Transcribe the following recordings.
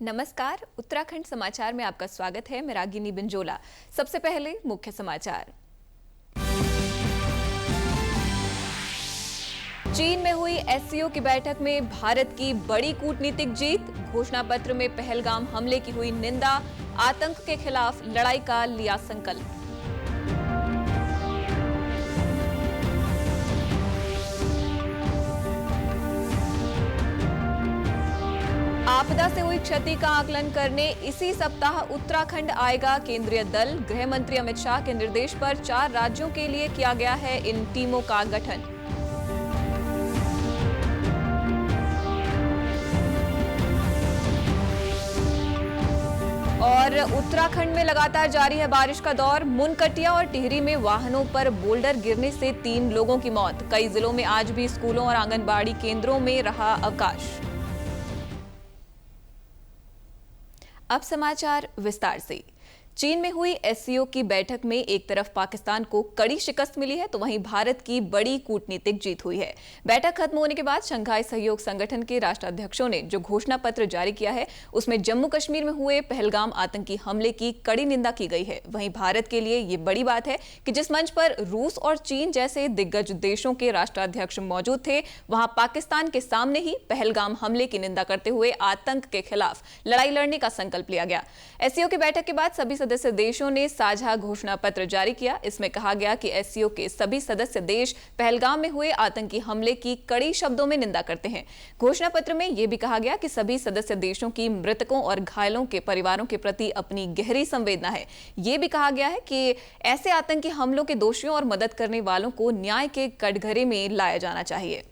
नमस्कार, उत्तराखंड समाचार में आपका स्वागत है। मैं रागिनी बिंजोला। सबसे पहले मुख्य समाचार। चीन में हुई एससीओ की बैठक में भारत की बड़ी कूटनीतिक जीत। घोषणा पत्र में पहलगाम हमले की हुई निंदा। आतंक के खिलाफ लड़ाई का लिया संकल्प। आपदा से हुई क्षति का आकलन करने इसी सप्ताह उत्तराखंड आएगा केंद्रीय दल। गृह मंत्री अमित शाह के निर्देश पर 4 राज्यों के लिए किया गया है इन टीमों का गठन। और उत्तराखंड में लगातार जारी है बारिश का दौर। मुनकटिया और टिहरी में वाहनों पर बोल्डर गिरने से 3 लोगों की मौत। कई जिलों में आज भी स्कूलों और आंगनबाड़ी केंद्रों में रहा अवकाश। अब समाचार विस्तार से। चीन में हुई एससीओ की बैठक में एक तरफ पाकिस्तान को कड़ी शिकस्त मिली है तो वहीं भारत की बड़ी कूटनीतिक जीत हुई है। बैठक खत्म होने के बाद शंघाई सहयोग संगठन के राष्ट्राध्यक्षों ने जो घोषणा पत्र जारी किया है उसमें जम्मू कश्मीर में हुए पहलगाम आतंकी हमले की कड़ी निंदा की गई है। वहीं भारत के लिए ये बड़ी बात है कि जिस मंच पर रूस और चीन जैसे दिग्गज देशों के राष्ट्राध्यक्ष मौजूद थे वहां पाकिस्तान के सामने ही पहलगाम हमले की निंदा करते हुए आतंक के खिलाफ लड़ाई लड़ने का संकल्प लिया गया। एससीओ की बैठक के बाद सभी सदस्य देशों ने साझा घोषणा पत्र जारी किया। इसमें कहा गया कि एससीओ के सभी सदस्य देश पहलगाम में हुए आतंकी हमले की कड़ी शब्दों में निंदा करते हैं। घोषणा पत्र में यह भी कहा गया कि सभी सदस्य देशों की मृतकों और घायलों के परिवारों के प्रति अपनी गहरी संवेदना है। यह भी कहा गया है कि ऐसे आतंकी हमलों के दोषियों और मदद करने वालों को न्याय के कटघरे में लाया जाना चाहिए।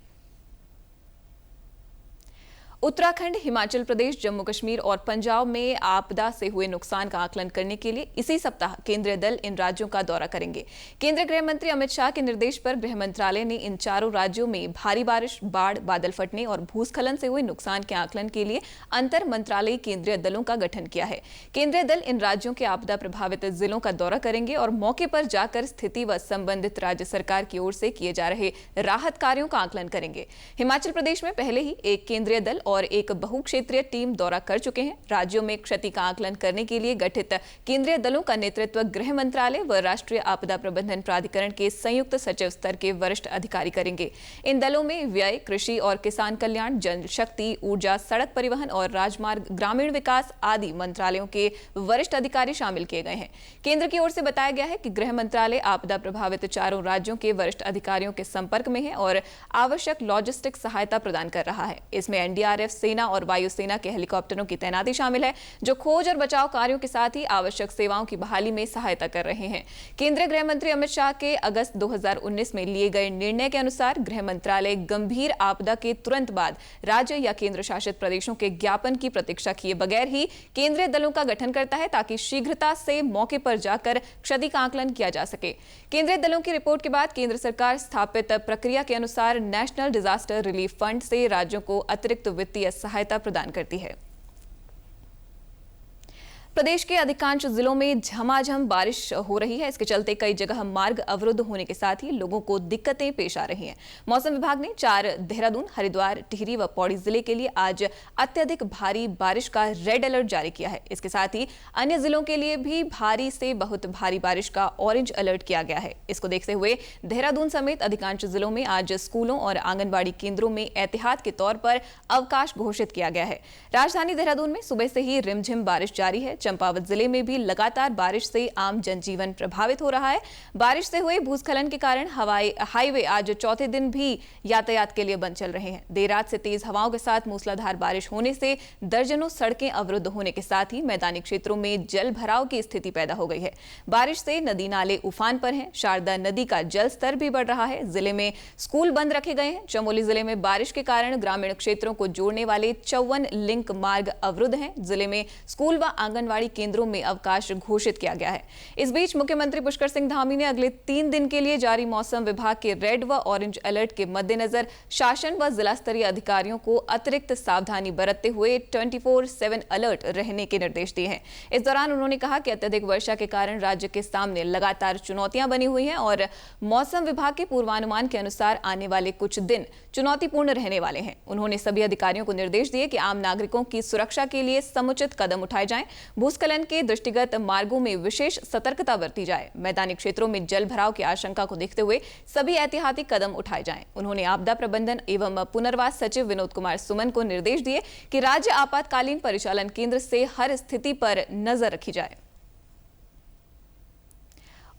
उत्तराखंड, हिमाचल प्रदेश, जम्मू कश्मीर और पंजाब में आपदा से हुए नुकसान का आकलन करने के लिए इसी सप्ताह केंद्रीय दल इन राज्यों का दौरा करेंगे। केंद्रीय गृह मंत्री अमित शाह के निर्देश पर गृह मंत्रालय ने इन 4 राज्यों में भारी बारिश, बाढ़, बादल फटने और भूस्खलन से हुए नुकसान के आकलन के लिए अंतर मंत्रालयी केंद्रीय दलों का गठन किया है। केंद्रीय दल इन राज्यों के आपदा प्रभावित जिलों का दौरा करेंगे और मौके पर जाकर स्थिति व संबंधित राज्य सरकार की ओर से किए जा रहे राहत कार्यों का आकलन करेंगे। हिमाचल प्रदेश में पहले ही एक केंद्रीय दल और एक बहुक्षेत्रीय टीम दौरा कर चुके हैं। राज्यों में क्षति का आकलन करने के लिए गठित केंद्रीय दलों का नेतृत्व गृह मंत्रालय व राष्ट्रीय आपदा प्रबंधन प्राधिकरण के संयुक्त सचिव स्तर के वरिष्ठ अधिकारी करेंगे। इन दलों में व्यय, कृषि और किसान कल्याण, जल शक्ति, ऊर्जा, सड़क परिवहन और राजमार्ग, ग्रामीण विकास आदि मंत्रालयों के वरिष्ठ अधिकारी शामिल किए गए हैं। केंद्र की ओर से बताया गया है कि गृह मंत्रालय आपदा प्रभावित 4 राज्यों के वरिष्ठ अधिकारियों के संपर्क में है और आवश्यक लॉजिस्टिक सहायता प्रदान कर रहा है। इसमें एनडीआरएफ, सेना और वायुसेना के हेलीकॉप्टरों की तैनाती शामिल है जो खोज और बचाव कार्यों के साथ ही आवश्यक सेवाओं की बहाली में सहायता कर रहे हैं। केंद्रीय गृह मंत्री अमित शाह के अगस्त 2019 में लिए गए निर्णय के अनुसार गृह मंत्रालय गंभीर आपदा के तुरंत बाद राज्य या केंद्र शासित प्रदेशों के ज्ञापन की प्रतीक्षा किए बगैर ही केंद्रीय दलों का गठन करता है ताकि शीघ्रता से मौके पर जाकर क्षति का आकलन किया जा सके। केंद्रीय दलों की रिपोर्ट के बाद केंद्र सरकार स्थापित प्रक्रिया के अनुसार नेशनल डिजास्टर रिलीफ फंड से राज्यों को अतिरिक्त वित्तीय सहायता प्रदान करती है। प्रदेश के अधिकांश जिलों में झमाझम बारिश हो रही है। इसके चलते कई जगह मार्ग अवरुद्ध होने के साथ ही लोगों को दिक्कतें पेश आ रही हैं। मौसम विभाग ने 4 देहरादून, हरिद्वार, टिहरी व पौड़ी जिले के लिए आज अत्यधिक भारी बारिश का रेड अलर्ट जारी किया है। इसके साथ ही अन्य जिलों के लिए भी भारी से बहुत भारी बारिश का ऑरेंज अलर्ट किया गया है। इसको देखते हुए देहरादून समेत अधिकांश जिलों में आज स्कूलों और आंगनबाड़ी केंद्रों में एहतियात के तौर पर अवकाश घोषित किया गया है। राजधानी देहरादून में सुबह से ही रिमझिम बारिश जारी है। चंपावत जिले में भी लगातार बारिश से आम जनजीवन प्रभावित हो रहा है। बारिश से हुए भूस्खलन के कारण हाईवे आज चौथे दिन भी यातायात के लिए बंद चल रहे हैं। देर रात से तेज हवाओं के साथ मूसलाधार बारिश होने से दर्जनों सड़कें अवरुद्ध होने के साथ ही मैदानी क्षेत्रों में जल भराव की स्थिति पैदा हो गई है। बारिश से नदी नाले उफान पर हैं। शारदा नदी का जल स्तर भी बढ़ रहा है। जिले में स्कूल बंद रखे गए हैं। चमोली जिले में बारिश के कारण ग्रामीण क्षेत्रों को जोड़ने वाले 54 लिंक मार्ग अवरुद्ध हैं। जिले में स्कूल व आंगनबाड़ी आंगनवाड़ी केंद्रों में अवकाश घोषित किया गया है। इस बीच मुख्यमंत्री पुष्कर सिंह धामी ने अगले 3 दिन के लिए जारी मौसम विभाग के रेड व ऑरेंज अलर्ट के मद्देनजर शासन व जिला स्तरीय अधिकारियों को अतिरिक्त सावधानी बरतते हुए 24/7 अलर्ट रहने के निर्देश दिए हैं। इस दौरान उन्होंने कहा कि अत्यधिक वर्षा के कारण राज्य के सामने लगातार चुनौतियां बनी हुई हैं और मौसम विभाग के पूर्वानुमान के अनुसार आने वाले कुछ दिन चुनौतीपूर्ण रहने वाले हैं। उन्होंने सभी अधिकारियों को निर्देश दिए कि आम नागरिकों की सुरक्षा के लिए समुचित कदम उठाए जाएं, भूस्खलन के दृष्टिगत मार्गों में विशेष सतर्कता बरती जाए, मैदानी क्षेत्रों में जल भराव की आशंका को देखते हुए सभी एहतियाती कदम उठाए जाएं। उन्होंने आपदा प्रबंधन एवं पुनर्वास सचिव विनोद कुमार सुमन को निर्देश दिए कि राज्य आपातकालीन परिचालन केंद्र से हर स्थिति पर नजर रखी जाए।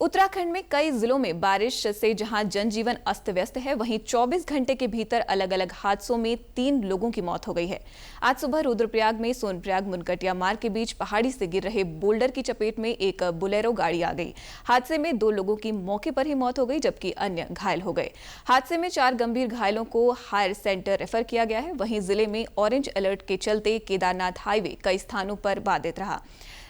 उत्तराखंड में कई जिलों में बारिश से जहां जनजीवन अस्त व्यस्त है, वहीं 24 घंटे के भीतर अलग अलग हादसों में 3 लोगों की मौत हो गई है। आज सुबह रुद्रप्रयाग में सोनप्रयाग मुनकटिया मार्ग के बीच पहाड़ी से गिर रहे बोल्डर की चपेट में एक बोलेरो गाड़ी आ गई। हादसे में 2 लोगों की मौके पर ही मौत हो गई, जबकि अन्य घायल हो गए। हादसे में 4 गंभीर घायलों को हायर सेंटर रेफर किया गया है। वहीं जिले में ऑरेंज अलर्ट के चलते केदारनाथ हाईवे कई स्थानों पर बाधित रहा।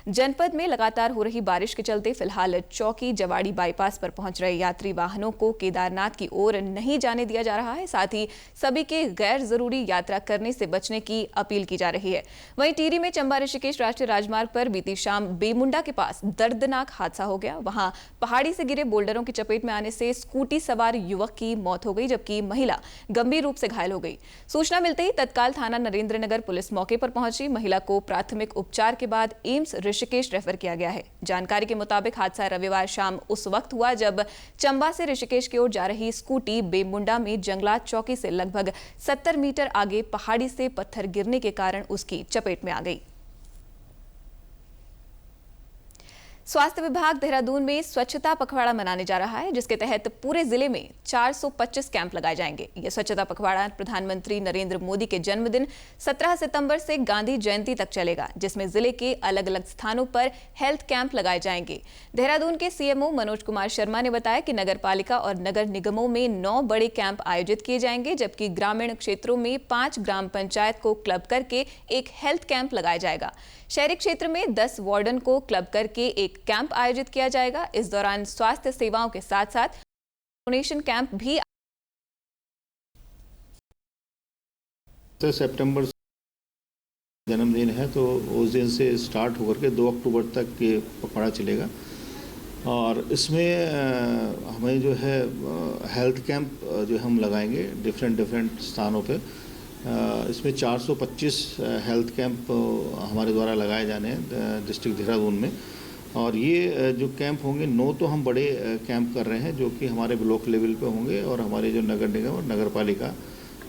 जनपद में लगातार हो रही बारिश के चलते फिलहाल चौकी जवाड़ी बाईपास पर पहुंच रहे यात्री वाहनों को केदारनाथ की ओर नहीं जाने दिया जा रहा है। साथ ही सभी के गैर जरूरी यात्रा करने से बचने की अपील की जा रही है। वहीं टिहरी में चंबा ऋषिकेश राष्ट्रीय राजमार्ग पर बीती शाम बेमुंडा के पास दर्दनाक हादसा हो गया। वहां पहाड़ी से गिरे बोल्डरों की चपेट में आने से स्कूटी सवार युवक की मौत हो गई, जबकि महिला गंभीर रूप से घायल हो गई। सूचना मिलते ही तत्काल थाना नरेंद्रनगर पुलिस मौके पर पहुंची। महिला को प्राथमिक उपचार के बाद एम्स ऋषिकेश रेफर किया गया है। जानकारी के मुताबिक हादसा रविवार शाम उस वक्त हुआ जब चंबा से ऋषिकेश की ओर जा रही स्कूटी बेमुंडा में जंगलात चौकी से लगभग 70 मीटर आगे पहाड़ी से पत्थर गिरने के कारण उसकी चपेट में आ गई। स्वास्थ्य विभाग देहरादून में स्वच्छता पखवाड़ा मनाने जा रहा है, जिसके तहत पूरे जिले में 425 कैंप लगाए जाएंगे। यह स्वच्छता पखवाड़ा प्रधानमंत्री नरेंद्र मोदी के जन्मदिन 17 सितंबर से गांधी जयंती तक चलेगा, जिसमें जिले के अलग अलग स्थानों पर हेल्थ कैंप लगाए जाएंगे। देहरादून के सीएमओ मनोज कुमार शर्मा ने बताया कि नगर पालिका और नगर निगमों में 9 बड़े कैंप आयोजित किए जाएंगे, जबकि ग्रामीण क्षेत्रों में 5 ग्राम पंचायत को क्लब करके एक हेल्थ कैंप लगाया जाएगा। शहरी क्षेत्र में 10 वार्डन को क्लब करके एक कैंप आयोजित किया जाएगा। इस दौरान स्वास्थ्य सेवाओं के साथ साथ डोनेशन कैंप भी। सितंबर जन्मदिन है, तो उस दिन से स्टार्ट होकर के 2 अक्टूबर तक ये पखवाड़ा चलेगा और इसमें हमें जो है हेल्थ कैंप जो हम लगाएंगे डिफरेंट स्थानों पे। इसमें 425 हेल्थ कैंप हमारे द्वारा लगाए जाने हैं डिस्ट्रिक्ट देहरादून में। और ये जो कैंप होंगे 9 तो हम बड़े कैंप कर रहे हैं जो कि हमारे ब्लॉक लेवल पे होंगे और हमारे जो नगर निगम और नगर पालिका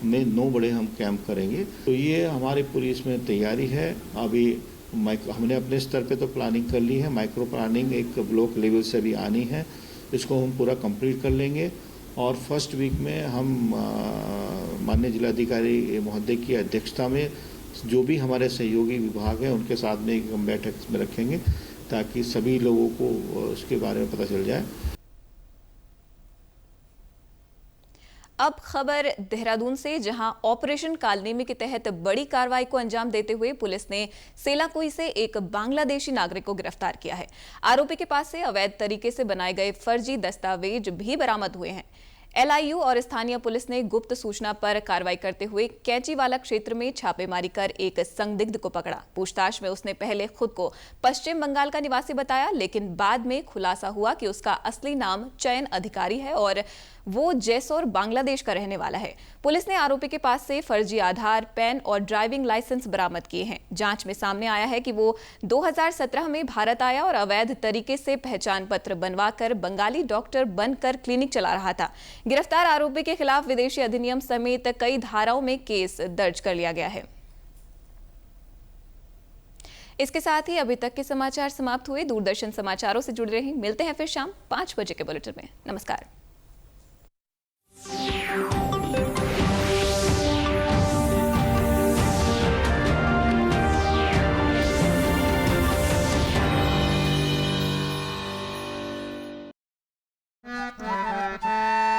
में 9 बड़े हम कैंप करेंगे। तो ये हमारी पूरी इसमें तैयारी है। अभी हमने अपने स्तर पे तो प्लानिंग कर ली है, माइक्रो प्लानिंग एक ब्लॉक लेवल से भी आनी है, इसको हम पूरा कंप्लीट कर लेंगे। और फर्स्ट वीक में हम माननीय जिलाधिकारी महोदय की अध्यक्षता में जो भी हमारे सहयोगी विभाग हैं उनके साथ में एक बैठक में रखेंगे ताकि सभी लोगों को उसके बारे में पता चल जाए। अब खबर देहरादून से, जहां ऑपरेशन कालनेमी के तहत बड़ी कार्रवाई को अंजाम देते हुए पुलिस ने सेलाकुई से एक बांग्लादेशी नागरिक को गिरफ्तार किया है। आरोपी के पास से अवैध तरीके से बनाए गए फर्जी दस्तावेज भी बरामद हुए हैं। एलआईयू और स्थानीय पुलिस ने गुप्त सूचना पर कार्रवाई करते हुए कैंचीवाला क्षेत्र में छापेमारी कर एक संदिग्ध को पकड़ा। पूछताछ में उसने पहले खुद को पश्चिम बंगाल का निवासी बताया, लेकिन बाद में खुलासा हुआ कि उसका असली नाम चयन अधिकारी है और वो जैसौर बांग्लादेश का रहने वाला है। पुलिस ने आरोपी के पास से फर्जी आधार, पैन और ड्राइविंग लाइसेंस बरामद किए हैं। जांच में सामने आया है कि वो 2017 में भारत आया और अवैध तरीके से पहचान पत्र बनवाकर बंगाली डॉक्टर बनकर क्लिनिक चला रहा था। गिरफ्तार आरोपी के खिलाफ विदेशी अधिनियम समेत कई धाराओं में केस दर्ज कर लिया गया है। इसके साथ ही अभी तक के समाचार समाप्त हुए। दूरदर्शन समाचारों से जुड़े रहें। मिलते हैं फिर शाम 5 बजे के बुलेटिन में। नमस्कार।